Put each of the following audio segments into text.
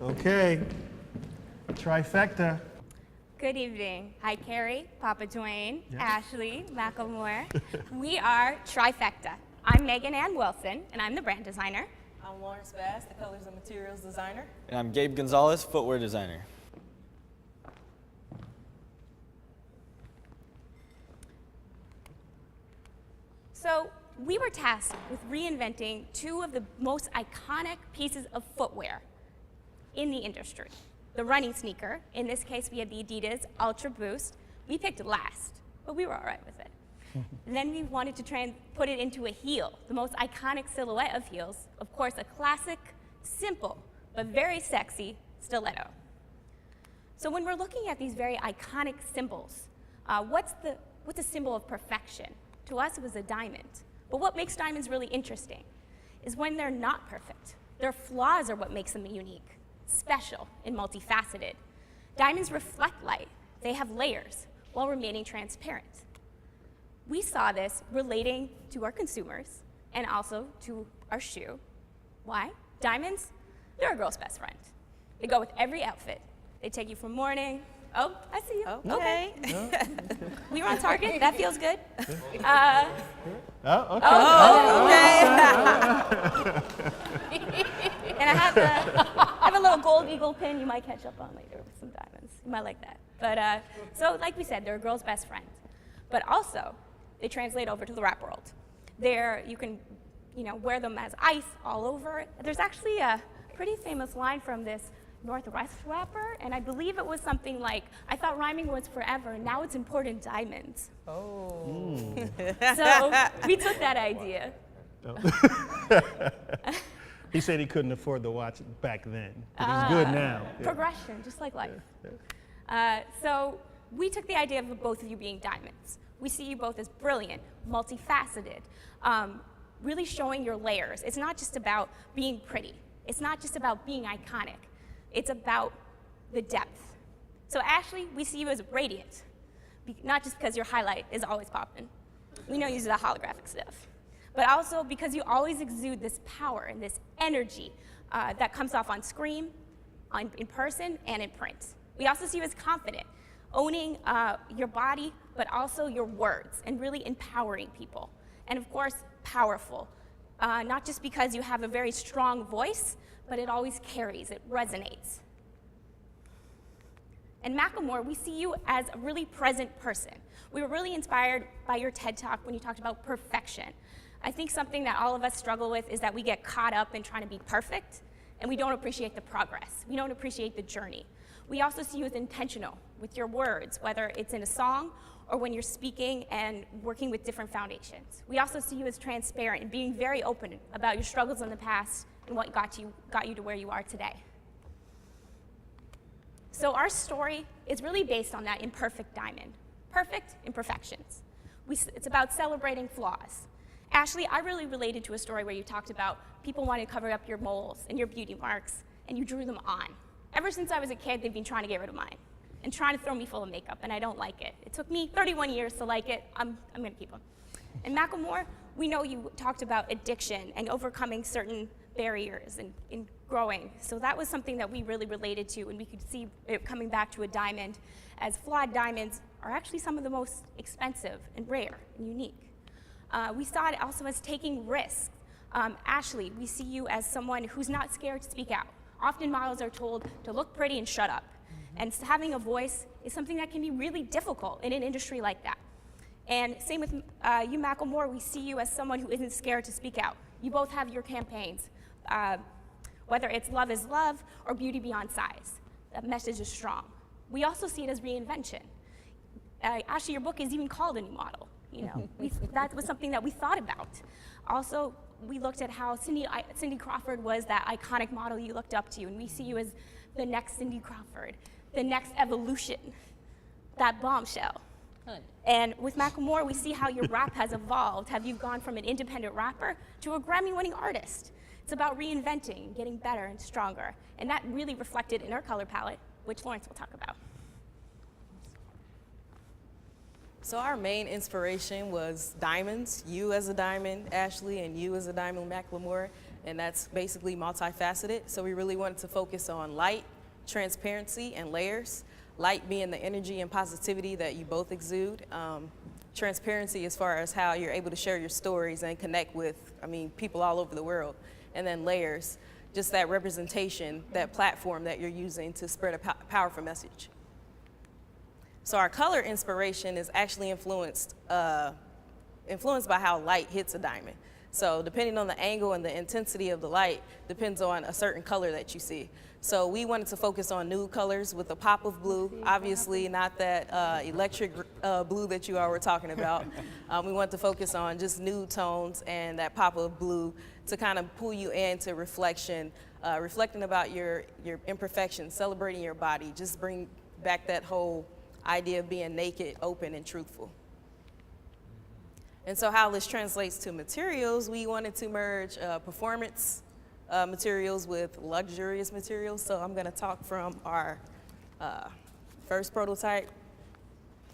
Okay. Trifecta. Good evening. Hi, Kerry, Papa Dwayne, Yeah. Ashley, Macklemore. We are Trifecta. I'm Megan Ann Wilson, and I'm the brand designer. I'm Lawrence Bass, the colors and materials designer. And I'm Gabe Gonzalez, footwear designer. So we were tasked with reinventing two of the most iconic pieces of footwear in the industry. The running sneaker, in this case we had the Adidas Ultra Boost. We picked last, but we were all right with it. And then we wanted to try and put it into a heel, the most iconic silhouette of heels, of course a classic, simple, but very sexy stiletto. So when we're looking at these very iconic symbols, what's a symbol of perfection? To us, it was a diamond. But what makes diamonds really interesting is when they're not perfect. Their flaws are what makes them unique, special, and multifaceted. Diamonds reflect light. They have layers while remaining transparent. We saw this relating to our consumers and also to our shoe. Why? Diamonds, they're a girl's best friend. They go with every outfit. They take you from morning. Oh, I see you. Okay. We were on target. That feels good. Okay. And I have a little gold eagle pin you might catch up on later with some diamonds. You might like that. But so like we said, they're a girl's best friend. But also, they translate over to the rap world. You can wear them as ice all over. There's actually a pretty famous line from this Northwest rapper, and I believe it was something like, I thought rhyming was forever, now it's important diamonds. Oh. So we took that idea. He said he couldn't afford the watch back then, but he's good now. Progression, just like life. So we took the idea of both of you being diamonds. We see you both as brilliant, multifaceted, really showing your layers. It's not just about being pretty. It's not just about being iconic. It's about the depth. So Ashley, we see you as radiant, not just because your highlight is always popping. We know you use the holographic stuff, but also because you always exude this power and this energy that comes off on screen, in person, and in print. We also see you as confident, owning your body, but also your words, and really empowering people. And of course, powerful, not just because you have a very strong voice, but it always carries, it resonates. And Macklemore, we see you as a really present person. We were really inspired by your TED Talk when you talked about perfection. I think something that all of us struggle with is that we get caught up in trying to be perfect, and we don't appreciate the progress. We don't appreciate the journey. We also see you as intentional with your words, whether it's in a song or when you're speaking and working with different foundations. We also see you as transparent and being very open about your struggles in the past and what got you to where you are today. So our story is really based on that imperfect diamond, perfect imperfections. It's about celebrating flaws. Ashley, I really related to a story where you talked about people wanting to cover up your moles and your beauty marks, and you drew them on. Ever since I was a kid, they've been trying to get rid of mine and trying to throw me full of makeup, and I don't like it. It took me 31 years to like it. I'm gonna keep them. And Macklemore, we know you talked about addiction and overcoming certain barriers and growing. So that was something that we really related to, and we could see it coming back to a diamond, as flawed diamonds are actually some of the most expensive and rare and unique. We saw it also as taking risks. Ashley, we see you as someone who's not scared to speak out. Often models are told to look pretty and shut up. And having a voice is something that can be really difficult in an industry like that. And same with you, Macklemore, we see you as someone who isn't scared to speak out. You both have your campaigns, whether it's love is love or beauty beyond size. That message is strong. We also see it as reinvention. Actually, your book is even called A New Model. That was something that we thought about. Also, we looked at how Cindy Crawford was that iconic model you looked up to, and we see you as the next Cindy Crawford, the next evolution, that bombshell. Good. And with Macklemore, we see how your rap has evolved. Have you gone from an independent rapper to a Grammy-winning artist? It's about reinventing, getting better and stronger. And that really reflected in our color palette, which Lawrence will talk about. So our main inspiration was diamonds, you as a diamond, Ashley, and you as a diamond, Macklemore. and that's basically multifaceted. So we really wanted to focus on light, transparency, and layers. Light being the energy and positivity that you both exude. Transparency as far as how you're able to share your stories and connect with, people all over the world. And then layers, just that representation, that platform that you're using to spread a powerful message. So our color inspiration is actually influenced by how light hits a diamond. So depending on the angle and the intensity of the light depends on a certain color that you see. So we wanted to focus on nude colors with a pop of blue, obviously not that electric blue that you all were talking about. We wanted to focus on just nude tones and that pop of blue to kind of pull you into reflection, reflecting about your imperfections, celebrating your body, just bring back that whole idea of being naked, open, and truthful. And so how this translates to materials, we wanted to merge performance materials with luxurious materials. So I'm going to talk from our first prototype.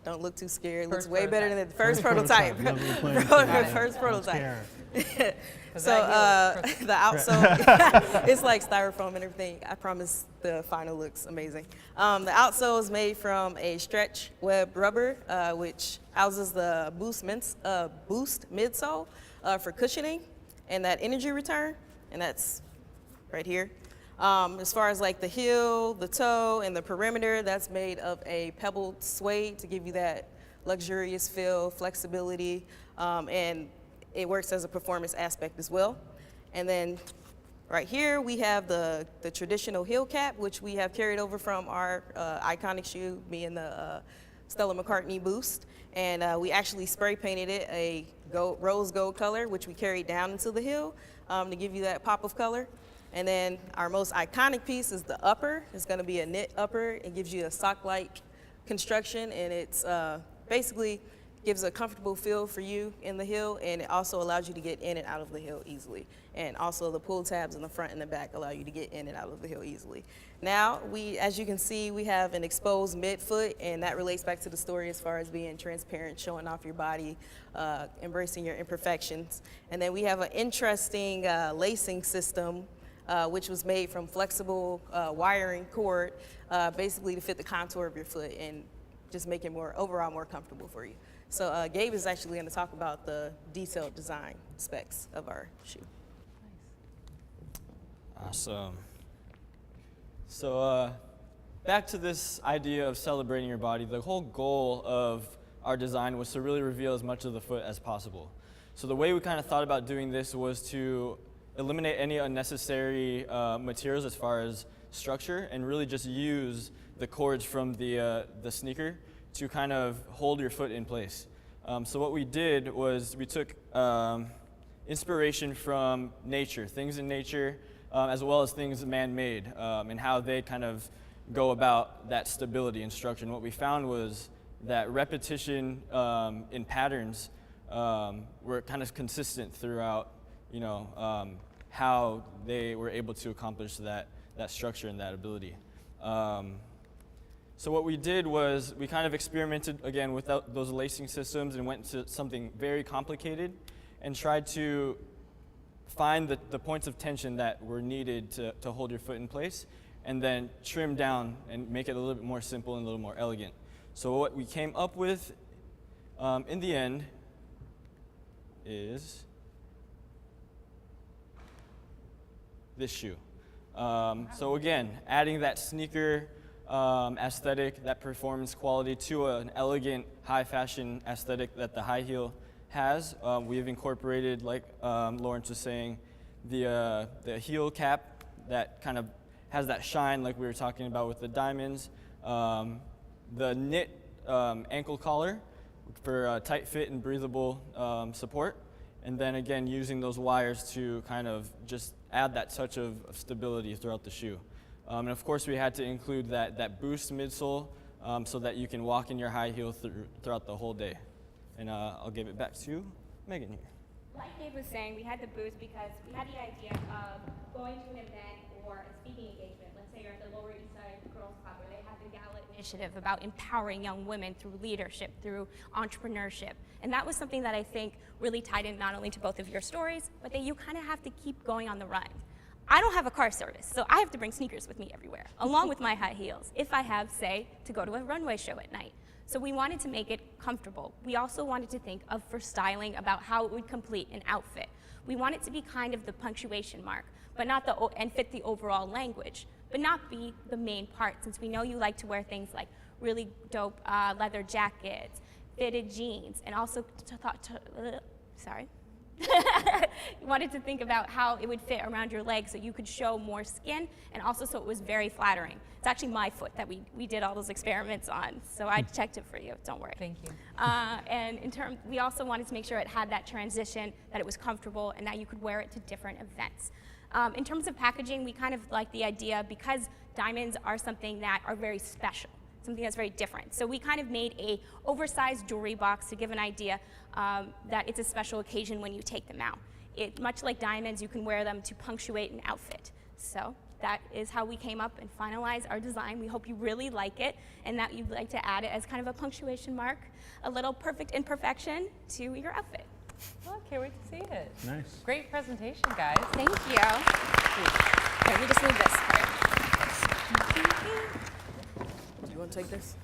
Don't look too scared. It looks way better than the first prototype. First prototype. So the outsole, it's like styrofoam and everything. I promise the final looks amazing. The outsole is made from a stretch web rubber, which houses the boost midsole for cushioning and that energy return, and that's right here. As far as like the heel, the toe, and the perimeter, that's made of a pebbled suede to give you that luxurious feel, flexibility, and it works as a performance aspect as well. And then right here we have the traditional heel cap, which we have carried over from our iconic shoe, being the Stella McCartney Boost. And we actually spray painted it a rose gold color, which we carried down into the heel to give you that pop of color. And then our most iconic piece is the upper. It's gonna be a knit upper. It gives you a sock-like construction, and it's basically gives a comfortable feel for you in the heel, and it also allows you to get in and out of the heel easily. And also the pull tabs in the front and the back allow you to get in and out of the heel easily. Now, as you can see, we have an exposed midfoot, and that relates back to the story as far as being transparent, showing off your body, embracing your imperfections. And then we have an interesting lacing system, which was made from flexible wiring cord, basically to fit the contour of your foot and just make it overall more comfortable for you. So Gabe is actually going to talk about the detailed design specs of our shoe. Awesome. So back to this idea of celebrating your body, the whole goal of our design was to really reveal as much of the foot as possible. So the way we kind of thought about doing this was to eliminate any unnecessary materials as far as structure and really just use the cords from the sneaker to kind of hold your foot in place. So what we did was we took inspiration from nature, things in nature, as well as things man-made, and how they kind of go about that stability and structure. And what we found was that repetition in patterns were kind of consistent throughout, how they were able to accomplish that structure and that ability. So what we did was we kind of experimented again with those lacing systems and went to something very complicated and tried to find the points of tension that were needed to hold your foot in place, and then trim down and make it a little bit more simple and a little more elegant. So what we came up with in the end is this shoe. So again, adding that sneaker aesthetic, that performance quality to an elegant, high fashion aesthetic that the high heel has. We have incorporated, like Lawrence was saying, the heel cap that kind of has that shine like we were talking about with the diamonds. The knit ankle collar for tight fit and breathable support. And then again, using those wires to kind of just add that touch of stability throughout the shoe. And of course, we had to include that boost midsole so that you can walk in your high heel throughout the whole day. And I'll give it back to Megan here. Like Dave was saying, we had the booth because we had the idea of going to an event or a speaking engagement. Let's say you're at the Lower East Side Girls Club where they have the Gala initiative about empowering young women through leadership, through entrepreneurship. And that was something that I think really tied in not only to both of your stories, but that you kind of have to keep going on the run. I don't have a car service, so I have to bring sneakers with me everywhere, along with my high heels, if I have, say, to go to a runway show at night. So we wanted to make it comfortable. We also wanted to think of, for styling, about how it would complete an outfit. We want it to be kind of the punctuation mark, but not and fit the overall language, but not be the main part, since we know you like to wear things like really dope leather jackets, fitted jeans, and also you wanted to think about how it would fit around your legs so you could show more skin, and also so it was very flattering. It's actually my foot that we did all those experiments on, so I checked it for you, don't worry. Thank you. And we also wanted to make sure it had that transition, that it was comfortable, and that you could wear it to different events. In terms of packaging, we kind of like the idea, because diamonds are something that are very special, something that's very different. So we kind of made a oversized jewelry box to give an idea that it's a special occasion when you take them out. Much like diamonds, you can wear them to punctuate an outfit. So that is how we came up and finalized our design. We hope you really like it, and that you'd like to add it as kind of a punctuation mark, a little perfect imperfection to your outfit. Well, I can't wait to see it. Nice. Great presentation, guys. Thank you. Okay, we just need this. Do you want to take this?